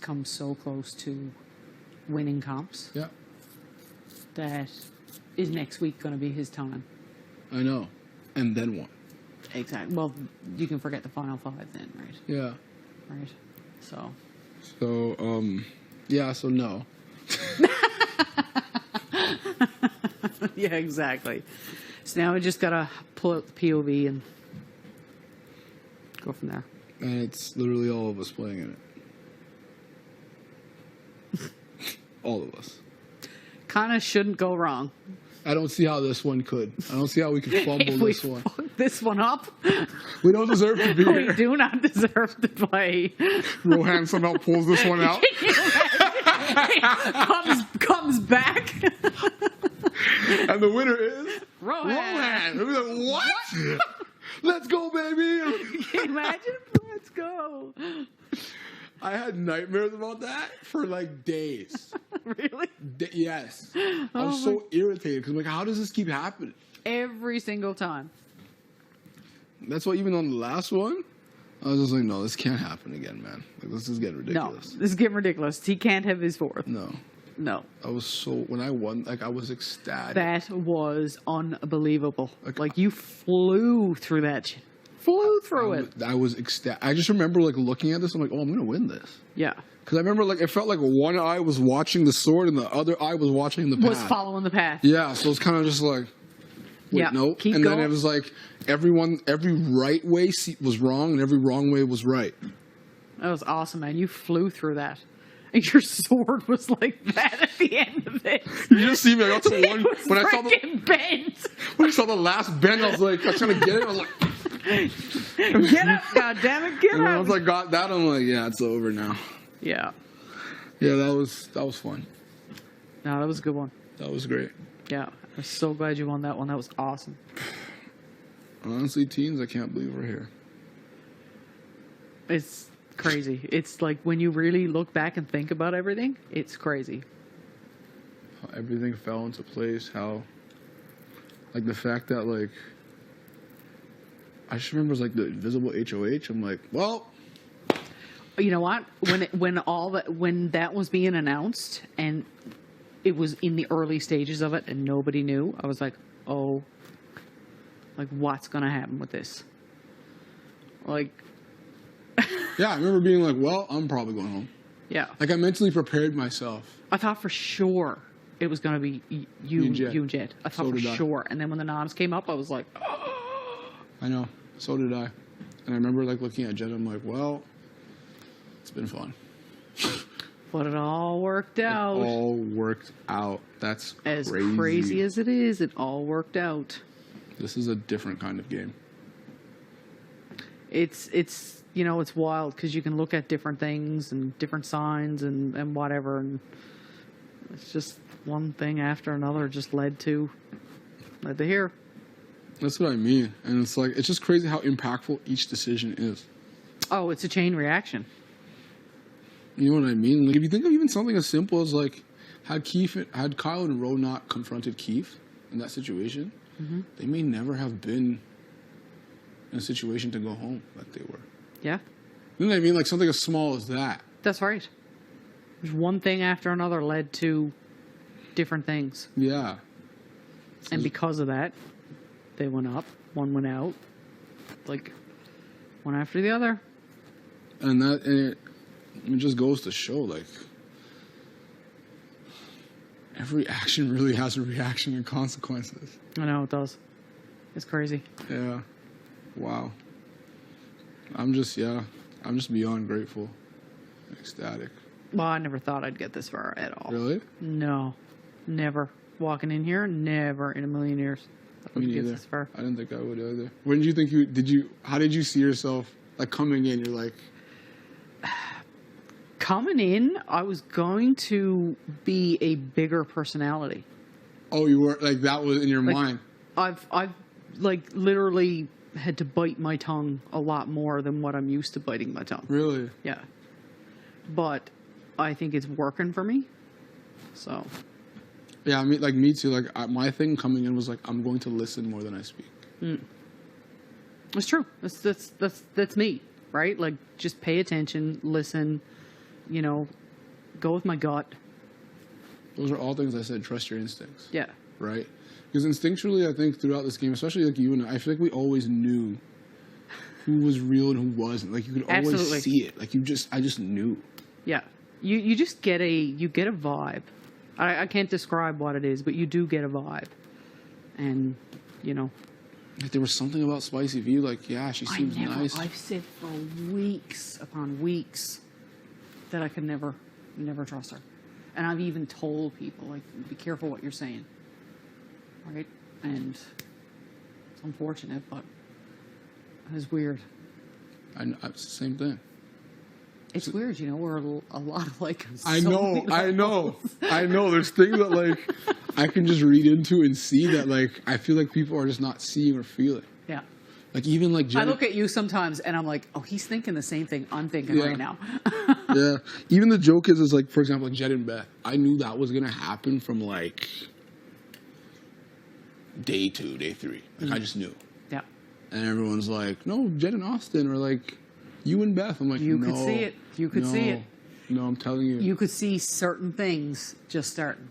come so close to winning comps Yeah, that is next week going to be his time. I know. And then what? Exactly. Well, you can forget the final 5 then, right? Yeah. Right. So. So, yeah, so no. Yeah, exactly. So now we just got to pull out the POV and go from there. And it's literally all of us playing in it. All of us. Kind of shouldn't go wrong. I don't see how this one could. I don't see how we could fumble If we this one. fuck this one up, We don't deserve to be we here. do not deserve to play. Rohan somehow pulls this one out. comes back. And the winner is Rohan. Rohan. And we're like, what? Let's go, baby. Can you imagine? Let's go. I had nightmares about that for like days. Really? Yes. I was so irritated because I'm like, how does this keep happening? Every single time. That's why even on the last one, I was just like, no, this can't happen again, man. Like, this is getting ridiculous. No, this is getting ridiculous. He can't have his 4th. No. No. I was so, when I won, like, I was ecstatic. That was unbelievable. Like you flew through that shit. Flew through it. I was ecstatic. I just remember, like, looking at this, I'm like, oh, I'm going to win this. Yeah. Because I remember, like, it felt like one eye was watching the sword and the other eye was watching the path. Was following the path. Yeah, so it's kind of just like, wait, Yeah, no. keep And then going. it was like, every right way was wrong and every wrong way was right. That was awesome, man. You flew through that. And your sword was like that at the end of it. You just see me, I got to It one, was when I saw the last bend, I was trying to get it, I was like, Get up, goddammit, get and then up. once I got that, I'm like, yeah, it's over now. Yeah. Yeah, that was fun. No, that was a good one. That was great. Yeah. I'm so glad you won that one. That was awesome. Honestly, teens, I can't believe we're here. It's crazy. It's like when you really look back and think about everything, it's crazy. How everything fell into place, how, like, the fact that, like, I just remember it was like the invisible HOH. I'm like, well, You know what? When that was being announced and it was in the early stages of it and nobody knew, I was like, oh, like what's gonna happen with this? Like, yeah, I remember being like, well, I'm probably going home. yeah. Like, I mentally prepared myself. I thought for sure it was gonna be you and Jed. I thought So for did I. sure. And then when the noms came up, I was like, I know. So did I. And I remember, like, looking at Jed, I'm like, well, it's been fun. but it all worked out. All worked out. That's As crazy. crazy as it is, it all worked out. This is a different kind of game. It's you know, it's wild because you can look at different things and different signs and whatever, and it's just one thing after another just led to here. That's what I mean. And it's like, it's just crazy how impactful each decision is. Oh, it's a chain reaction. You know what I mean? Like, if you think of even something as simple as, like, had Kyle and Ro not confronted Keith in that situation, they may never have been in a situation to go home like they were. Yeah, You know what I mean? Like, something as small as that. that's right. There's one thing after another led to different things, Yeah. and because of that, they went up, one went out, like one after the other. And it just goes to show, like, every action really has a reaction and consequences. I know it does. It's crazy. Yeah. Wow. I'm just beyond grateful. Ecstatic. Well, I never thought I'd get this far at all. Really? No, never. Walking in here, never in a million years. thought Me I'd get neither. this far. I didn't think I would either. When did you think how did you see yourself, like, coming in? You're like, Coming in, I was going to be a bigger personality. oh, you were, like, that was in your mind. I've like literally had to bite my tongue a lot more than what I'm used to biting my tongue. Really? Yeah. But I think it's working for me. So, Yeah, I mean, like, me too. Like, my thing coming in was, like, I'm going to listen more than I speak. it's true. That's me, right? Like, just pay attention, listen, you know, go with my gut. Those are all things I said. Trust your instincts. Yeah. Right? Because instinctually, I think throughout this game, especially like you and I feel like we always knew who was real and who wasn't. Like you could always Absolutely. see it. Like I just knew. Yeah. You just get a vibe. I can't describe what it is, but you do get a vibe. And, you know, Like there was something about Spicy V. Like yeah, she seems nice. I've said for weeks upon weeks that I could never trust her. And I've even told people, like, be careful what you're saying. Right? And it's unfortunate, but it's weird. It's the same thing. It's weird, you know, we're a lot alike. on I so know, many I know, levels. I know. There's things that like I can just read into and see that like I feel like people are just not seeing or feeling. Yeah. Like even like I Jen, look at you sometimes and I'm like, oh, he's thinking the same thing I'm thinking Yeah. right now. yeah. Even the joke is like for example like Jed and Beth. I knew that was gonna happen from like day 2, day 3. Like I just knew. Yeah. And everyone's like, no, Jed and Austin, or like you and Beth. I'm like, You no, could see it. You could see it. No, I'm telling you. You could see certain things just starting.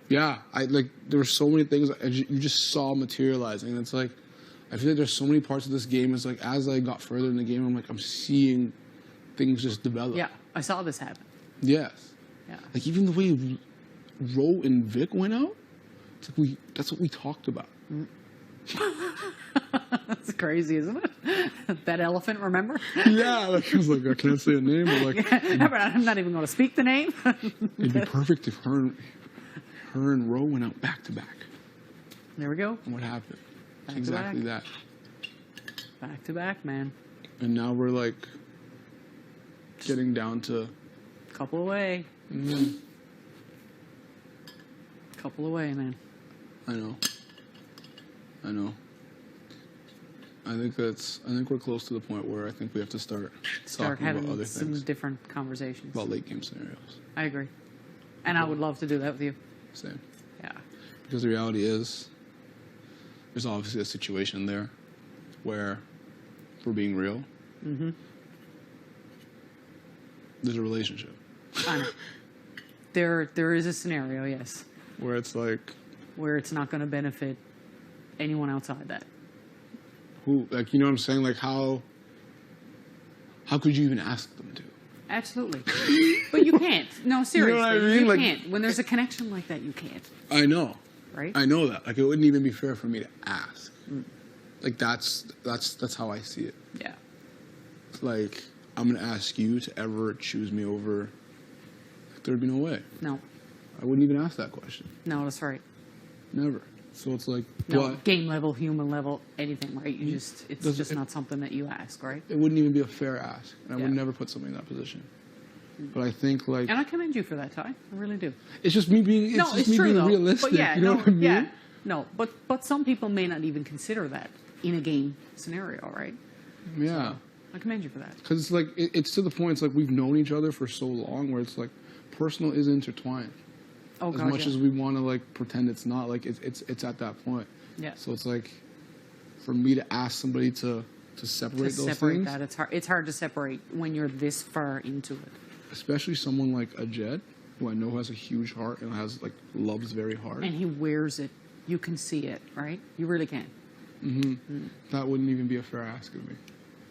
Yeah, I like there were so many things you just saw materializing, and it's like I feel like there's so many parts of this game. It's like as I got further in the game, I'm like I'm seeing things just develop. Yeah, I saw this happen. Yes. Yeah. Like even the way Ro and Vic went out, it's like that's what we talked about. That's crazy, isn't it? That elephant, remember? Yeah, like I was like I can't say a name, but like I'm not even going to speak the name. it'd be perfect if her and Ro went out back to back. There we go. And what happened? Back to Exactly back. that. Back to back, man. And now we're like getting down to Couple away. mm, Couple away, man. I know. I think we're close to the point where I think we have to start Start talking about having other some things, different conversations. about late game scenarios. I agree. And I would love to do that with you. Same. Yeah. Because the reality is, there's obviously a situation there where, if we're being real, there's a relationship There is a scenario, yes, where it's like, where it's not going to benefit anyone outside that. who, like, you know what I'm saying? Like, how could you even ask them to? Absolutely. But you can't. No, seriously. what I You, mean? Like- can't. When there's a connection like that, you can't. I know. Right? I know that. Like, it wouldn't even be fair for me to ask. Like, that's how I see it. Yeah. Like, I'm gonna ask you to ever choose me over. Like, there'd be no way. No. I wouldn't even ask that question. No, that's right. Never. So it's like, No, but game level, human level, anything, right? You just, it's Doesn't- just not something that you ask, right? it wouldn't even be a fair ask, and I would Yeah. never put somebody in that position. But I think like And I commend you for that, Ty. I really do. it's just me being it's No, just it's me true being though. realistic. But yeah, you know no, what I mean? yeah, no. But some people may not even consider that in a game scenario, right? Yeah. I commend you for that. Because it's like it's to the point. It's like we've known each other for so long, where it's like personal is intertwined. Oh As God, much yeah. as we want to like pretend it's not, like it's at that point. Yeah. So it's like for me to ask somebody to separate to those separate things, that, it's hard. It's hard to separate when you're this far into it. especially someone like a Jed, who I know has a huge heart and has like loves very hard. And he wears it. You can see it, right? You really can. That wouldn't even be a fair ask of me.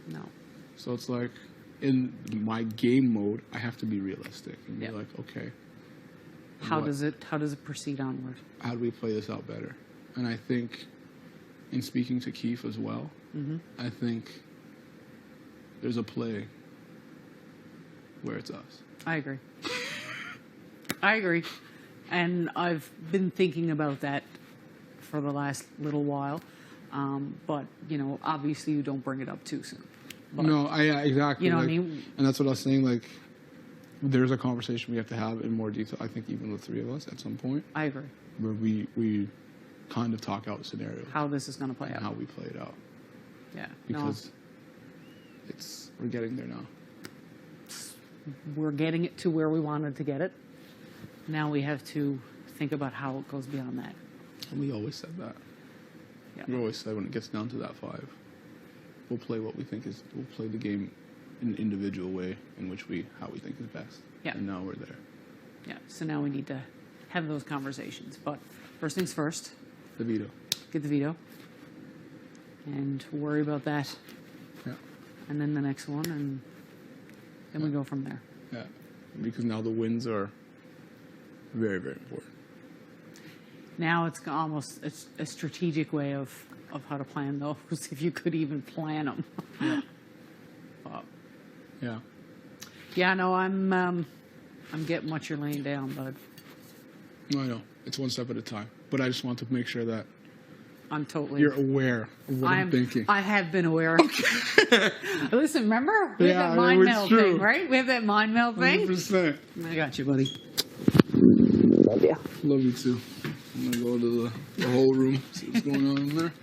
No. So it's like in my game mode, I have to be realistic and Yeah. be like, okay, How What? does it proceed onward? how do we play this out better? And I think, in speaking to Keith as well, I think there's a play where it's us. I agree. I agree. And I've been thinking about that for the last little while. But, you know, obviously you don't bring it up too soon. But, No, yeah, exactly. You know what I like, mean? And that's what I was saying. Like, there's a conversation we have to have in more detail. I think even the three of us at some point, I agree. where we kind of talk out scenarios How this is going to play and out. how we play it out, Yeah. because we're getting there now. We're getting it to where we wanted to get it. Now we have to think about how it goes beyond that. And we always said that. Yeah. We always said when it gets down to that 5, we'll play what we think is. We'll play the game in an individual way in which how we think is best. Yeah. And now we're there. Yeah, so now we need to have those conversations. But first things first, The veto. get the veto and worry about that. Yeah. And then the next one, and then we go from there. Yeah. Because now the wins are very, very important. Now it's almost a strategic way of how to plan those, if you could even plan them. Yeah. But, Yeah. yeah, no, I'm getting what you're laying down, bud. No, I know. It's one step at a time. But I just want to make sure that I'm totally. you're aware of what I'm thinking. I have been aware. Listen, remember? We have Yeah, that mind it's meld true. thing, right? We have that mind meld thing. 100%. I got you, buddy. Love you too. I'm going to go to the whole room, see what's going on in there.